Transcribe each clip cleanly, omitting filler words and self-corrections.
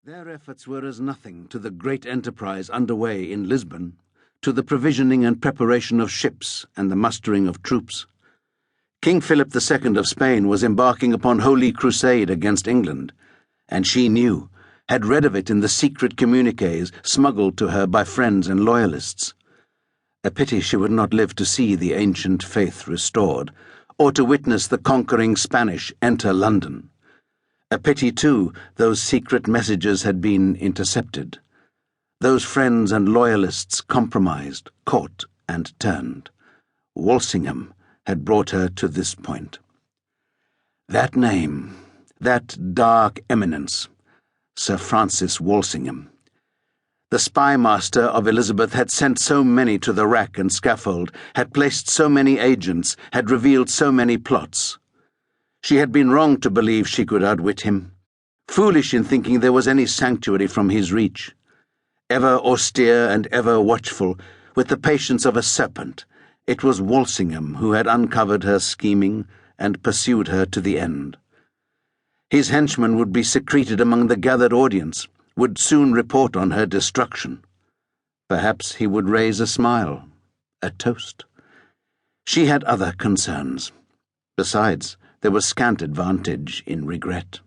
Their efforts were as nothing to the great enterprise underway in Lisbon, to the provisioning and preparation of ships and the mustering of troops. King Philip II of Spain was embarking upon holy crusade against England, and she knew, had read of it in the secret communiques smuggled to her by friends and loyalists. A pity she would not live to see the ancient faith restored, or to witness the conquering Spanish enter London. A pity, too, those secret messages had been intercepted. Those friends and loyalists compromised, caught, and turned. Walsingham had brought her to this point. That name, that dark eminence, Sir Francis Walsingham. The spymaster of Elizabeth had sent so many to the rack and scaffold, had placed so many agents, had revealed so many plots. She had been wrong to believe she could outwit him, foolish in thinking there was any sanctuary from his reach. Ever austere and ever watchful, with the patience of a serpent, it was Walsingham who had uncovered her scheming and pursued her to the end. His henchmen would be secreted among the gathered audience, would soon report on her destruction. Perhaps he would raise a smile, a toast. She had other concerns. Besides, there was scant advantage in regret.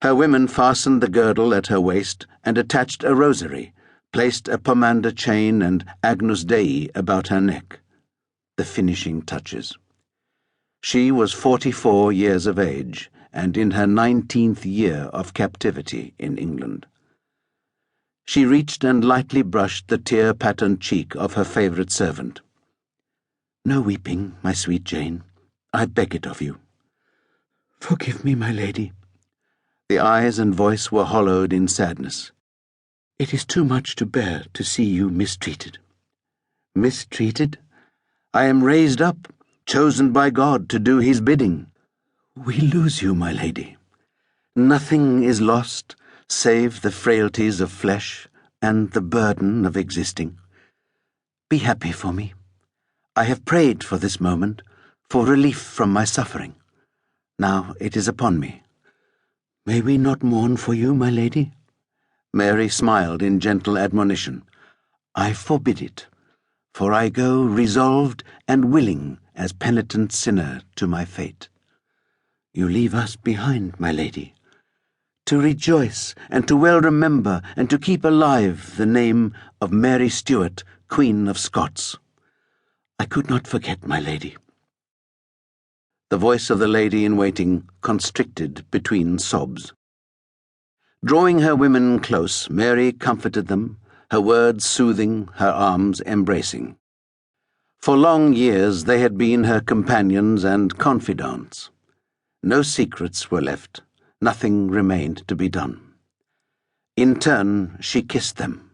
Her women fastened the girdle at her waist and attached a rosary, placed a pomander chain and Agnus Dei about her neck. The finishing touches. She was 44 years of age and in her 19th year of captivity in England. She reached and lightly brushed the tear-patterned cheek of her favourite servant. "No weeping, my sweet Jane. I beg it of you." "Forgive me, my lady." The eyes and voice were hollowed in sadness. "It is too much to bear to see you mistreated." "Mistreated? I am raised up, chosen by God to do his bidding." "We lose you, my lady." "Nothing is lost, save the frailties of flesh and the burden of existing. Be happy for me. I have prayed for this moment, for relief from my suffering. Now it is upon me." "May we not mourn for you, my lady?" Mary smiled in gentle admonition. "I forbid it, for I go resolved and willing as penitent sinner to my fate." "You leave us behind, my lady." "To rejoice and to well remember and to keep alive the name of Mary Stuart, Queen of Scots." "I could not forget, my lady." The voice of the lady-in-waiting constricted between sobs. Drawing her women close, Mary comforted them, her words soothing, her arms embracing. For long years they had been her companions and confidants. No secrets were left, nothing remained to be done. In turn, she kissed them.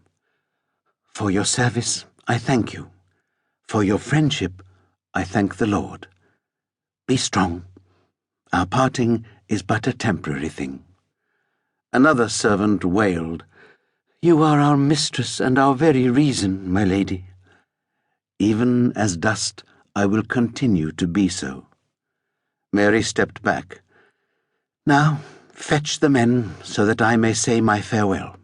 "For your service, I thank you. For your friendship, I thank the Lord. Be strong. Our parting is but a temporary thing." Another servant wailed, "You are our mistress and our very reason, my lady." "Even as dust, I will continue to be so." Mary stepped back. "Now, fetch the men so that I may say my farewell."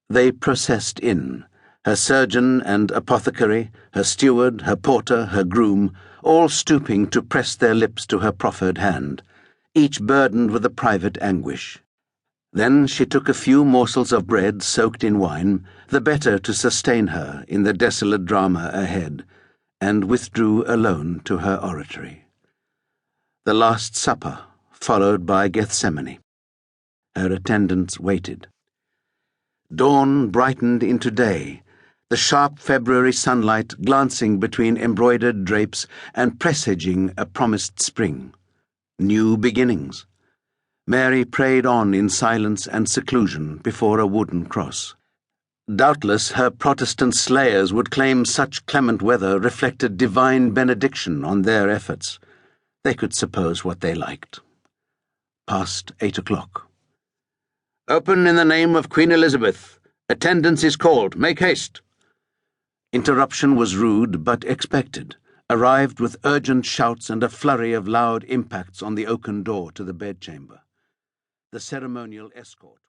They processed in, her surgeon and apothecary, her steward, her porter, her groom, all stooping to press their lips to her proffered hand, each burdened with a private anguish. Then she took a few morsels of bread soaked in wine, the better to sustain her in the desolate drama ahead, and withdrew alone to her oratory. The Last Supper, followed by Gethsemane. Her attendants waited. Dawn brightened into day, the sharp February sunlight glancing between embroidered drapes and presaging a promised spring. New beginnings. Mary prayed on in silence and seclusion before a wooden cross. Doubtless her Protestant slayers would claim such clement weather reflected divine benediction on their efforts. They could suppose what they liked. Past 8 o'clock. "Open in the name of Queen Elizabeth. Attendance is called. Make haste." Interruption was rude but expected, arrived with urgent shouts and a flurry of loud impacts on the oaken door to the bedchamber. The ceremonial escort